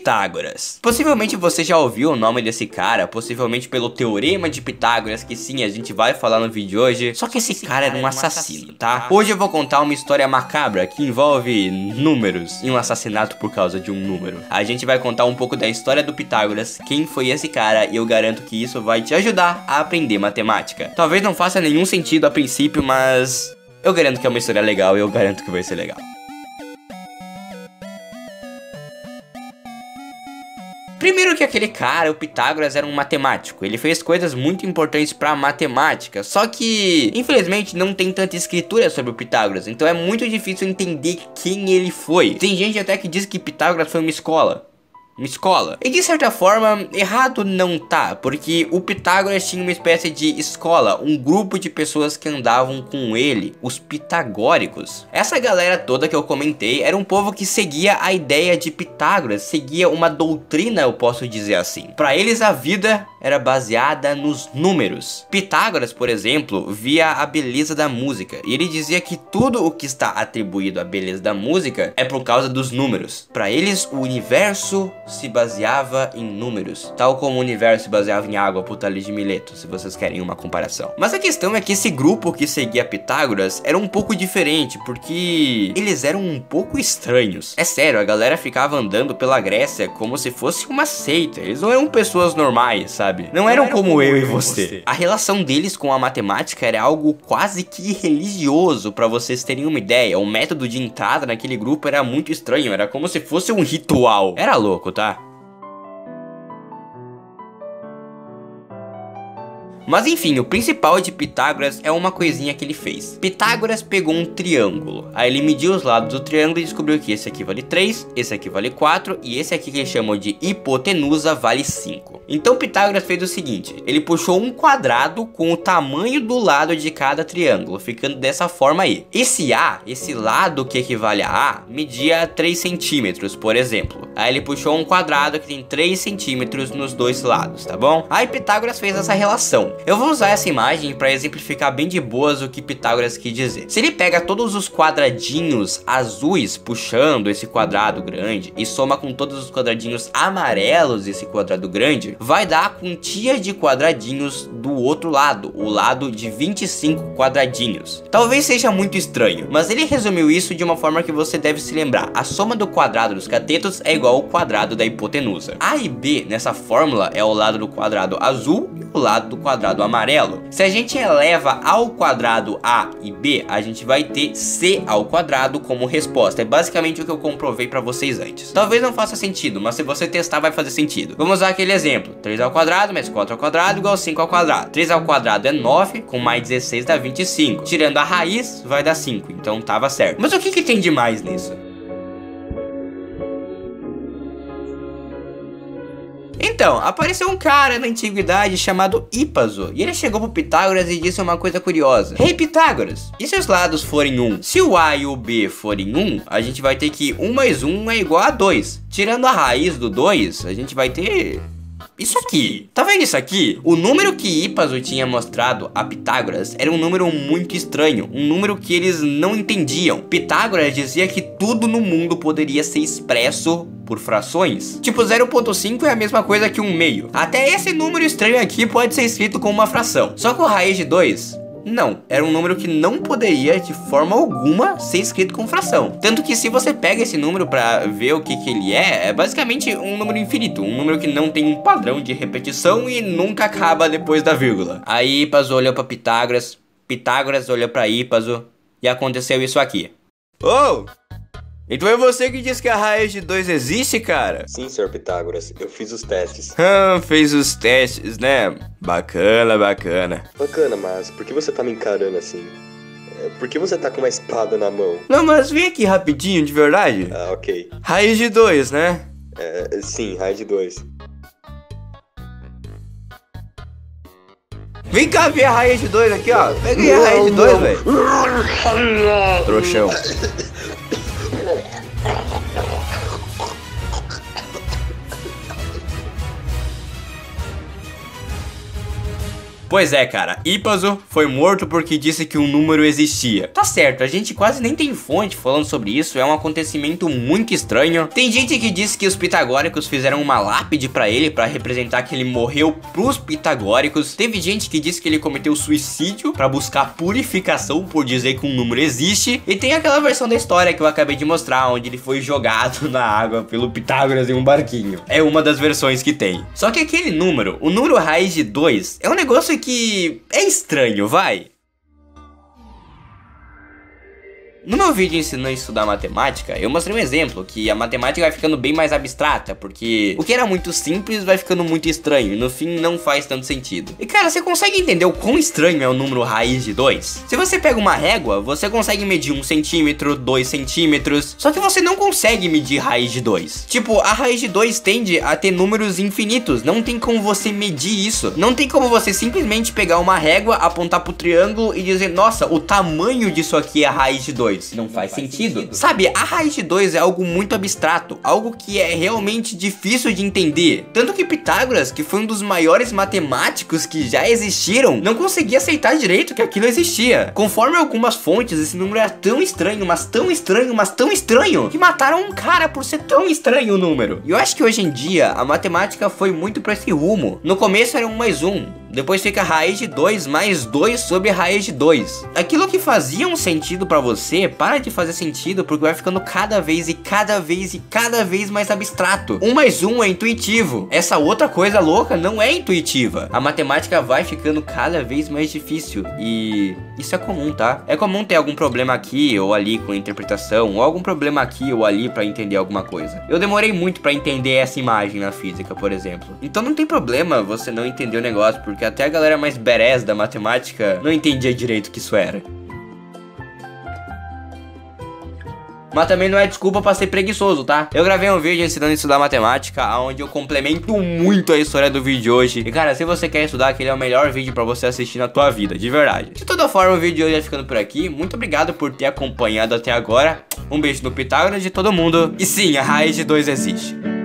Pitágoras. Possivelmente você já ouviu o nome desse cara, possivelmente pelo Teorema de Pitágoras, que sim, a gente vai falar no vídeo de hoje. Só que esse cara era um assassino, tá? Hoje eu vou contar uma história macabra que envolve números e um assassinato por causa de um número. A gente vai contar um pouco da história do Pitágoras, quem foi esse cara, e eu garanto que isso vai te ajudar a aprender matemática. Talvez não faça nenhum sentido a princípio, mas eu garanto que é uma história legal e eu garanto que vai ser legal. Primeiro que aquele cara, o Pitágoras, era um matemático. Ele fez coisas muito importantes pra matemática. Só que, infelizmente, não tem tanta escritura sobre o Pitágoras. Então é muito difícil entender quem ele foi. Tem gente até que diz que Pitágoras foi uma escola. E de certa forma, errado não tá, porque o Pitágoras tinha uma espécie de escola, um grupo de pessoas que andavam com ele, os pitagóricos. Essa galera toda que eu comentei era um povo que seguia a ideia de Pitágoras, seguia uma doutrina, eu posso dizer assim. Para eles a vida era baseada nos números. Pitágoras, por exemplo, via a beleza da música, e ele dizia que tudo o que está atribuído à beleza da música é por causa dos números. Para eles, o universo se baseava em números, tal como o universo se baseava em água por Tales de Mileto, se vocês querem uma comparação. Mas a questão é que esse grupo que seguia Pitágoras era um pouco diferente, porque eles eram um pouco estranhos. É sério, a galera ficava andando pela Grécia como se fosse uma seita. Eles não eram pessoas normais, sabe? Não eram como eu e você. A relação deles com a matemática era algo quase que religioso, pra vocês terem uma ideia. O método de entrada naquele grupo era muito estranho, era como se fosse um ritual. Era louco, tá? Mas enfim, o principal de Pitágoras é uma coisinha que ele fez. Pitágoras pegou um triângulo, aí ele mediu os lados do triângulo e descobriu que esse aqui vale 3, esse aqui vale 4 e esse aqui que ele chamou de hipotenusa vale 5. Então Pitágoras fez o seguinte, ele puxou um quadrado com o tamanho do lado de cada triângulo, ficando dessa forma aí. Esse A, esse lado que equivale a A, media 3 centímetros, por exemplo. Aí ele puxou um quadrado que tem 3 centímetros nos dois lados, tá bom? Aí Pitágoras fez essa relação. Eu vou usar essa imagem para exemplificar bem de boas o que Pitágoras quis dizer. Se ele pega todos os quadradinhos azuis puxando esse quadrado grande e soma com todos os quadradinhos amarelos desse quadrado grande, vai dar a quantia de quadradinhos do outro lado, o lado de 25 quadradinhos. Talvez seja muito estranho, mas ele resumiu isso de uma forma que você deve se lembrar. A soma do quadrado dos catetos é igual ao quadrado da hipotenusa. A e B nessa fórmula é o lado do quadrado azul e o lado do quadrado amarelo. Se a gente eleva ao quadrado A e B, a gente vai ter C ao quadrado como resposta. É basicamente o que eu comprovei pra vocês antes. Talvez não faça sentido, mas se você testar vai fazer sentido. Vamos usar aquele exemplo. 3 ao quadrado mais 4 ao quadrado igual a 5 ao quadrado. 3 ao quadrado é 9, com mais 16 dá 25. Tirando a raiz, vai dar 5. Então tava certo. Mas o que tem de mais nisso? Então, apareceu um cara na antiguidade chamado Hipaso, e ele chegou pro Pitágoras e disse uma coisa curiosa. Ei, Pitágoras, e se os lados forem 1? Se o A e o B forem 1, a gente vai ter que 1 mais 1 é igual a 2. Tirando a raiz do 2, a gente vai ter isso aqui. Tá vendo isso aqui? O número que Hipaso tinha mostrado a Pitágoras era um número muito estranho, um número que eles não entendiam. Pitágoras dizia que tudo no mundo poderia ser expresso por frações. Tipo, 0,5 é a mesma coisa que 1/2. Até esse número estranho aqui pode ser escrito como uma fração. Só que o raiz de 2... não, era um número que não poderia de forma alguma ser escrito com fração. Tanto que se você pega esse número pra ver o que ele é basicamente um número infinito. Um número que não tem um padrão de repetição e nunca acaba depois da vírgula. Aí Hipaso olhou pra Pitágoras, Pitágoras olhou pra Hipaso e aconteceu isso aqui. Oh! Então é você que diz que a raiz de 2 existe, cara? Sim, senhor Pitágoras, eu fiz os testes. Fez os testes, né? Bacana, bacana. Bacana, mas por que você tá me encarando assim? Por que você tá com uma espada na mão? Não, mas vem aqui rapidinho, de verdade. Ah, ok. Raiz de 2, né? Sim, raiz de 2. Vem cá ver a raiz de 2 aqui, ó. Peguei a raiz de 2, velho. Trouxão. Pois é, cara, Hipazo foi morto porque disse que um número existia. Tá certo, a gente quase nem tem fonte falando sobre isso, é um acontecimento muito estranho. Tem gente que diz que os pitagóricos fizeram uma lápide pra ele, pra representar que ele morreu pros pitagóricos. Teve gente que disse que ele cometeu suicídio pra buscar purificação por dizer que um número existe. E tem aquela versão da história que eu acabei de mostrar, onde ele foi jogado na água pelo Pitágoras em um barquinho. É uma das versões que tem. Só que aquele número, o número raiz de 2, é um negócio que é estranho, vai. No meu vídeo ensinando a estudar matemática, eu mostrei um exemplo que a matemática vai ficando bem mais abstrata, porque o que era muito simples vai ficando muito estranho, e no fim não faz tanto sentido. E cara, você consegue entender o quão estranho é o número raiz de 2? Se você pega uma régua, você consegue medir 1 centímetro, 2 centímetros, só que você não consegue medir raiz de 2. Tipo, a raiz de 2 tende a ter números infinitos, não tem como você medir isso. Não tem como você simplesmente pegar uma régua, apontar pro triângulo e dizer, nossa, o tamanho disso aqui é a raiz de 2. Não faz sentido. Sabe, a raiz de 2 é algo muito abstrato, algo que é realmente difícil de entender. Tanto que Pitágoras, que foi um dos maiores matemáticos que já existiram, não conseguia aceitar direito que aquilo existia. Conforme algumas fontes, esse número era tão estranho, mas tão estranho, mas tão estranho, que mataram um cara por ser tão estranho o número. E eu acho que hoje em dia, a matemática foi muito pra esse rumo. No começo era 1 mais 1. Depois fica a raiz de 2 mais 2 sobre a raiz de 2. Aquilo que fazia um sentido pra você, para de fazer sentido, porque vai ficando cada vez mais abstrato. 1 mais 1 é intuitivo. Essa outra coisa louca não é intuitiva. A matemática vai ficando cada vez mais difícil. E isso é comum, tá? É comum ter algum problema aqui ou ali com a interpretação, ou algum problema aqui ou ali pra entender alguma coisa. Eu demorei muito pra entender essa imagem na física, por exemplo. Então não tem problema você não entender o negócio, porque até a galera mais badass da matemática não entendia direito o que isso era. Mas também não é desculpa pra ser preguiçoso, tá? Eu gravei um vídeo ensinando a estudar matemática, onde eu complemento muito a história do vídeo de hoje. E cara, se você quer estudar, aquele é o melhor vídeo pra você assistir na tua vida, de verdade. De toda forma, o vídeo de hoje vai ficando por aqui. Muito obrigado por ter acompanhado até agora. Um beijo no Pitágoras de todo mundo. E sim, a raiz de 2 existe.